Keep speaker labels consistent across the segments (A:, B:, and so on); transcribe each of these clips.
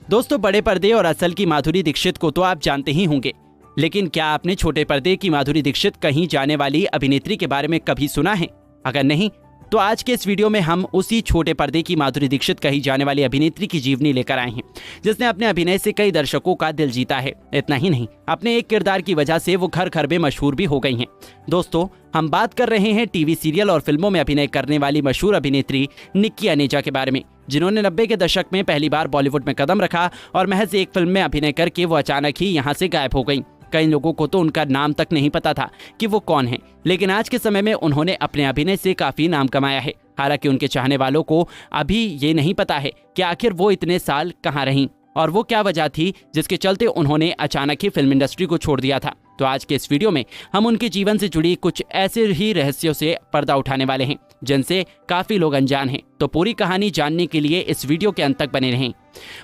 A: दोस्तों, बड़े पर्दे और असल की माधुरी दीक्षित को तो आप जानते ही होंगे, लेकिन क्या आपने छोटे पर्दे की माधुरी दीक्षित कहीं जाने वाली अभिनेत्री के बारे में कभी सुना है? अगर नहीं तो आज के इस वीडियो में हम उसी छोटे पर्दे की माधुरी दीक्षित कही जाने वाली अभिनेत्री की जीवनी लेकर आए हैं, जिसने अपने अभिनय से कई दर्शकों का दिल जीता है। इतना ही नहीं, अपने एक किरदार की वजह से वो घर घर में मशहूर भी हो गई हैं। दोस्तों, हम बात कर रहे हैं टीवी सीरियल और फिल्मों में अभिनय करने वाली मशहूर अभिनेत्री निक्की अनेजा के बारे में, जिन्होंने 90 के दशक में पहली बार बॉलीवुड में कदम रखा और महज एक फिल्म में अभिनय करके वो अचानक ही यहाँ से गायब हो गई। कई लोगों को तो उनका नाम तक नहीं पता था कि वो कौन है, लेकिन आज के समय में उन्होंने अपने अभिनय से काफी नाम कमाया है। हालांकि उनके चाहने वालों को अभी ये नहीं पता है कि आखिर वो इतने साल कहाँ रहीं और वो क्या वजह थी जिसके चलते उन्होंने अचानक ही फिल्म इंडस्ट्री को छोड़ दिया था। तो आज के इस वीडियो में हम उनके जीवन से जुड़ी कुछ ऐसे ही रहस्यों से पर्दा उठाने वाले हैं जिनसे काफी लोग अनजान हैं। तो पूरी कहानी जानने के लिए इस वीडियो के अंत तक बने रहें।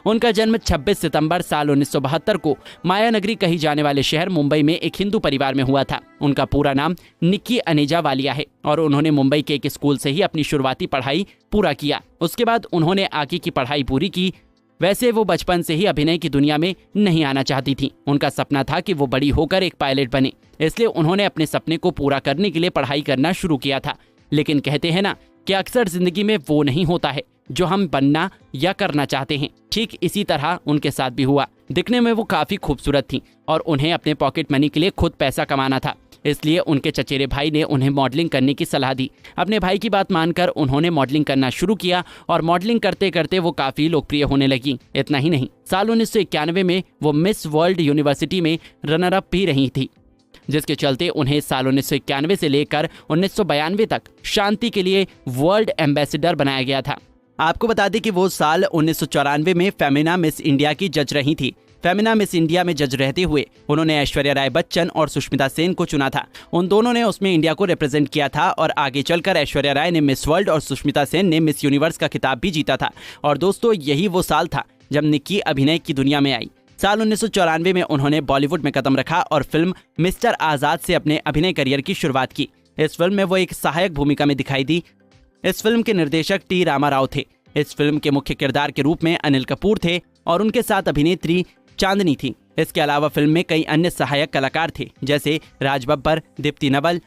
A: उनका जन्म 26 सितंबर साल 1972 को माया नगरी कही जाने वाले शहर मुंबई में एक हिंदू परिवार में हुआ था। उनका पूरा नाम निक्की अनेजा वालिया है और उन्होंने मुंबई के एक स्कूल से ही अपनी शुरुआती पढ़ाई पूरा किया। उसके बाद उन्होंने आगे की पढ़ाई पूरी की। वैसे वो बचपन से ही अभिनय की दुनिया में नहीं आना चाहती थी। उनका सपना था कि वो बड़ी होकर एक पायलट बने, इसलिए उन्होंने अपने सपने को पूरा करने के लिए पढ़ाई करना शुरू किया था। लेकिन कहते हैं ना कि अक्सर जिंदगी में वो नहीं होता है जो हम बनना या करना चाहते हैं। ठीक इसी तरह उनके साथ भी हुआ। दिखने में वो काफी खूबसूरत थी और उन्हें अपने पॉकेट मनी के लिए खुद पैसा कमाना था, इसलिए उनके चचेरे भाई ने उन्हें मॉडलिंग करने की सलाह दी। अपने भाई की बात मानकर उन्होंने मॉडलिंग करना शुरू किया और मॉडलिंग करते करते वो काफी लोकप्रिय होने लगी। इतना ही नहीं, साल 1991 में वो मिस वर्ल्ड यूनिवर्सिटी में रनर अप भी रही थी, जिसके चलते उन्हें साल 1991 से लेकर 1992 तक शांति के लिए वर्ल्ड एम्बेसडर बनाया गया था। आपको बता दें कि वो साल 1994 में फेमिना मिस इंडिया की जज रही थी। फेमिना मिस इंडिया में जज रहते हुए उन्होंने ऐश्वर्या राय बच्चन और सुष्मिता सेन को चुना था। उन दोनों ने उसमें इंडिया को रिप्रेजेंट किया था और आगे चलकर ऐश्वर्या राय ने मिस वर्ल्ड और सुष्मिता सेन ने मिस यूनिवर्स का खिताब भी जीता था। और दोस्तों, यही वो साल था जब निक्की अभिनय की दुनिया में आई। साल 1994 में उन्होंने बॉलीवुड में कदम रखा और फिल्म मिस्टर आजाद से अपने अभिनय करियर की शुरुआत की। इस फिल्म में वो एक सहायक भूमिका में दिखाई दी। इस फिल्म के निर्देशक टी रामा राव थे। इस फिल्म के मुख्य किरदार के रूप में अनिल कपूर थे और उनके साथ अभिनेत्री चांदनी थी। इसके अलावा फिल्म में कई अन्य सहायक कलाकार थे, जैसे राज बब्बर, दीप्ति नवल,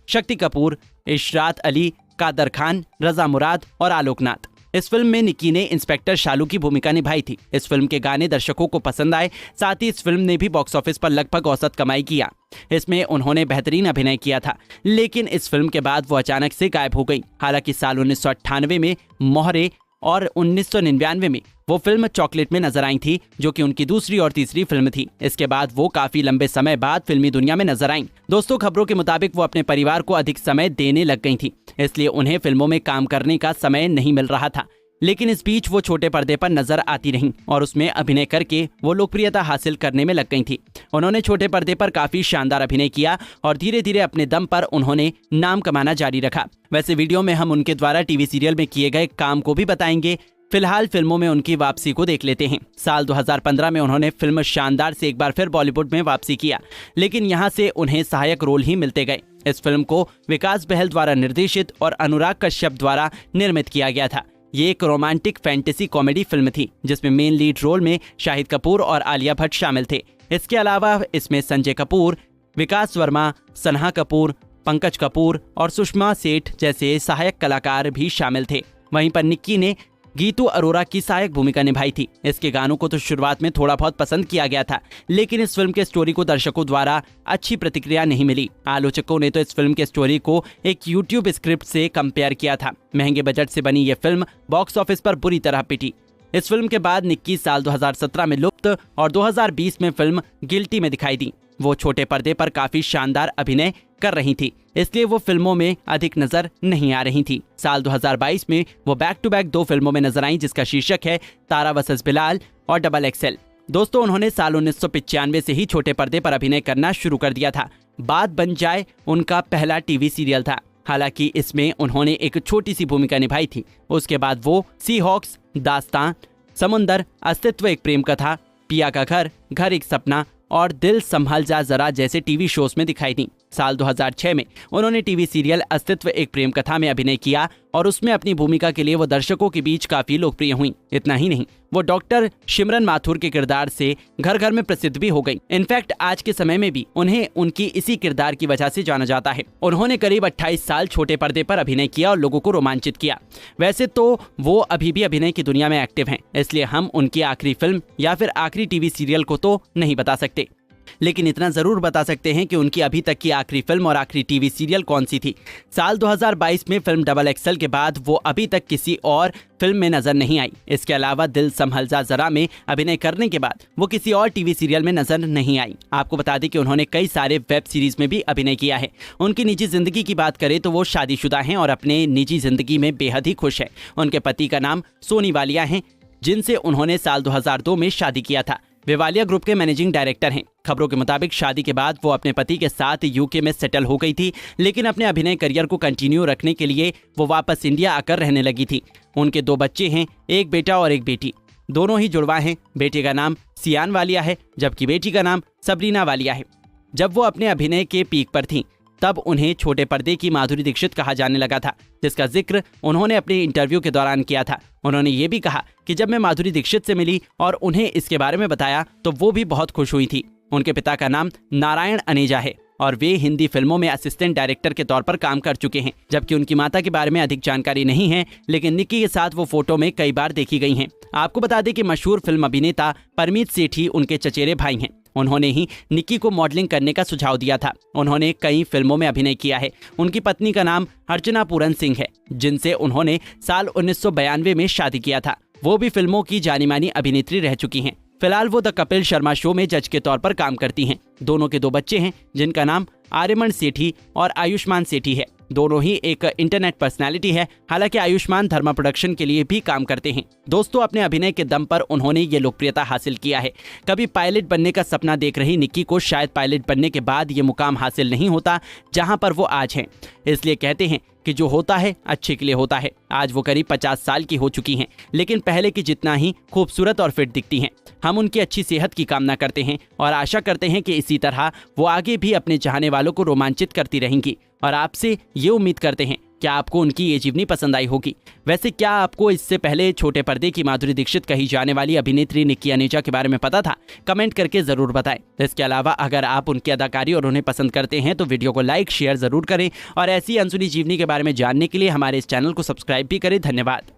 A: शक्ति कपूर, इशरात अली, कादर खान, रजा मुराद और आलोक नाथ। इस फिल्म में निक्की ने इंस्पेक्टर शालू की भूमिका निभाई थी। इस फिल्म के गाने दर्शकों को पसंद आए। साथ ही इस फिल्म ने भी बॉक्स ऑफिस पर लगभग औसत कमाई किया। इसमें उन्होंने बेहतरीन अभिनय किया था, लेकिन इस फिल्म के बाद वो अचानक से गायब हो गई। हालांकि साल 1998 में मोहरे और 1999 में वो फिल्म चॉकलेट में नजर आई थी, जो कि उनकी दूसरी और तीसरी फिल्म थी। इसके बाद वो काफी लंबे समय बाद फिल्मी दुनिया में नजर आईं। दोस्तों, खबरों के मुताबिक वो अपने परिवार को अधिक समय देने लग गई थी, इसलिए उन्हें फिल्मों में काम करने का समय नहीं मिल रहा था। लेकिन इस बीच वो छोटे पर्दे पर नजर आती रहीं और उसमें अभिनय करके वो लोकप्रियता हासिल करने में लग गई थी। उन्होंने छोटे पर्दे पर काफी शानदार अभिनय किया और धीरे धीरे अपने दम पर उन्होंने नाम कमाना जारी रखा। वैसे वीडियो में हम उनके द्वारा टीवी सीरियल में किए गए काम को भी बताएंगे। फिलहाल फिल्मों में उनकी वापसी को देख लेते हैं। साल 2015 में उन्होंने फिल्म शानदार से एक बार फिर बॉलीवुड में वापसी किया, लेकिन यहाँ से उन्हें सहायक रोल ही मिलते गए। इस फिल्म को विकास बहल द्वारा निर्देशित और अनुराग कश्यप द्वारा निर्मित किया गया था। ये एक रोमांटिक फैंटेसी कॉमेडी फिल्म थी, जिसमें मेन लीड रोल में शाहिद कपूर और आलिया भट्ट शामिल थे। इसके अलावा इसमें संजय कपूर, विकास वर्मा, सनहा कपूर, पंकज कपूर और सुषमा सेठ जैसे सहायक कलाकार भी शामिल थे। वहीं पर निक्की ने गीतू अरोरा की सहायक भूमिका निभाई थी। इसके गानों को तो शुरुआत में थोड़ा बहुत पसंद किया गया था, लेकिन इस फिल्म के स्टोरी को दर्शकों द्वारा अच्छी प्रतिक्रिया नहीं मिली। आलोचकों ने तो इस फिल्म के स्टोरी को एक यूट्यूब स्क्रिप्ट से कंपेयर किया था। महंगे बजट से बनी ये फिल्म बॉक्स ऑफिस पर बुरी तरह पिटी। इस फिल्म के बाद निक्की साल 2017 में लुप्त और 2020 में फिल्म गिल्टी में दिखाई दी। वो छोटे पर्दे पर काफी शानदार अभिनय कर रही थी, इसलिए वो फिल्मों में अधिक नजर नहीं आ रही थी। साल 2022 में वो बैक टू बैक 2 फिल्मों में नजर आईं, जिसका शीर्षक है तारा वर्सेस बिलाल और डबल एक्सएल। दोस्तों, उन्होंने साल 1995 से ही छोटे पर्दे पर अभिनय करना शुरू कर दिया था। बात बन जाए उनका पहला टीवी सीरियल था। हालांकि इसमें उन्होंने एक छोटी सी भूमिका निभाई थी। उसके बाद वो सी हॉक्स, दास्तान, समुंदर, अस्तित्व एक प्रेम कथा, पिया का घर, घर एक सपना और दिल संभल जा जरा जैसे टीवी शोज में दिखाई दी। साल 2006 में उन्होंने टीवी सीरियल अस्तित्व एक प्रेम कथा में अभिनय किया और उसमें अपनी भूमिका के लिए वो दर्शकों के बीच काफी लोकप्रिय हुई। इतना ही नहीं, वो डॉक्टर शिमरन माथुर के किरदार से घर घर में प्रसिद्ध भी हो गई। इनफैक्ट आज के समय में भी उन्हें उनकी इसी किरदार की वजह से जाना जाता है। उन्होंने करीब 28 साल छोटे पर्दे पर अभिनय किया और लोगों को रोमांचित किया। वैसे तो वो अभी भी अभिनय की दुनिया में एक्टिव हैं, इसलिए हम उनकी आखिरी फिल्म या फिर आखिरी टीवी सीरियल को तो नहीं बता सकते, लेकिन इतना जरूर बता सकते हैं कि उनकी अभी तक की आखिरी फिल्म और आखिरी टीवी सीरियल कौन सी थी। साल 2022 में फिल्म डबल एक्सल के बाद वो अभी तक किसी और फिल्म में नजर नहीं आई। इसके अलावा दिल संभल जा जरा में अभिनय करने के बाद वो किसी और टीवी सीरियल में नजर नहीं आई। आपको बता दें कि उन्होंने कई सारे वेब सीरीज में भी अभिनय किया है। उनकी निजी जिंदगी की बात करें तो वो शादीशुदा हैं और अपने निजी जिंदगी में बेहद ही खुश है। उनके पति का नाम सोनी वालिया है, जिनसे उन्होंने साल 2002 में शादी किया था। वे वालिया ग्रुप के मैनेजिंग डायरेक्टर हैं। खबरों के मुताबिक शादी के बाद वो अपने पति के साथ यूके में सेटल हो गई थी, लेकिन अपने अभिनय करियर को कंटिन्यू रखने के लिए वो वापस इंडिया आकर रहने लगी थी। उनके 2 बच्चे हैं, एक बेटा और एक बेटी। दोनों ही जुड़वा हैं। बेटे का नाम सियान वालिया है, जबकि बेटी का नाम सबरीना वालिया है। जब वो अपने अभिनय के पीक पर थी तब उन्हें छोटे पर्दे की माधुरी दीक्षित कहा जाने लगा था, जिसका जिक्र उन्होंने अपने इंटरव्यू के दौरान किया था। उन्होंने ये भी कहा कि जब मैं माधुरी दीक्षित से मिली और उन्हें इसके बारे में बताया तो वो भी बहुत खुश हुई थी। उनके पिता का नाम नारायण अनेजा है और वे हिंदी फिल्मों में असिस्टेंट डायरेक्टर के तौर पर काम कर चुके हैं, जबकि उनकी माता के बारे में अधिक जानकारी नहीं है, लेकिन निक्की के साथ वो फोटो में कई बार देखी गई हैं। आपको बता दें कि मशहूर फिल्म अभिनेता परमीत सेठ ही उनके चचेरे भाई हैं। उन्होंने ही निक्की को मॉडलिंग करने का सुझाव दिया था। उन्होंने कई फिल्मों में अभिनय किया है। उनकी पत्नी का नाम अर्चना पूरन सिंह है, जिनसे उन्होंने साल 1992 में शादी किया था। वो भी फिल्मों की जानी मानी अभिनेत्री रह चुकी हैं। फिलहाल वो द कपिल शर्मा शो में जज के तौर पर काम करती हैं। दोनों के 2 बच्चे हैं, जिनका नाम आर्यमन सेठी और आयुष्मान सेठी है। दोनों ही एक इंटरनेट पर्सनालिटी है। हालांकि आयुष्मान धर्मा प्रोडक्शन के लिए भी काम करते हैं। दोस्तों, अपने अभिनय के दम पर उन्होंने ये लोकप्रियता हासिल किया है। कभी पायलट बनने का सपना देख रही निक्की को शायद पायलट बनने के बाद ये मुकाम हासिल नहीं होता जहां पर वो आज हैं। इसलिए कहते हैं कि जो होता है अच्छे के लिए होता है। आज वो करीब 50 साल की हो चुकी हैं, लेकिन पहले की जितना ही खूबसूरत और फिट दिखती हैं। हम उनकी अच्छी सेहत की कामना करते हैं और आशा करते हैं कि इसी तरह वो आगे भी अपने चाहने वालों को रोमांचित करती रहेंगी। और आपसे ये उम्मीद करते हैं कि आपको उनकी ये जीवनी पसंद आई होगी। वैसे क्या आपको इससे पहले छोटे पर्दे की माधुरी दीक्षित कही जाने वाली अभिनेत्री निक्की अनेजा के बारे में पता था? कमेंट करके जरूर बताएं। इसके अलावा अगर आप उनकी अदाकारी और उन्हें पसंद करते हैं तो वीडियो को लाइक शेयर जरूर करें और ऐसी अनसुनी जीवनी के बारे में जानने के लिए हमारे इस चैनल को सब्सक्राइब भी करें। धन्यवाद।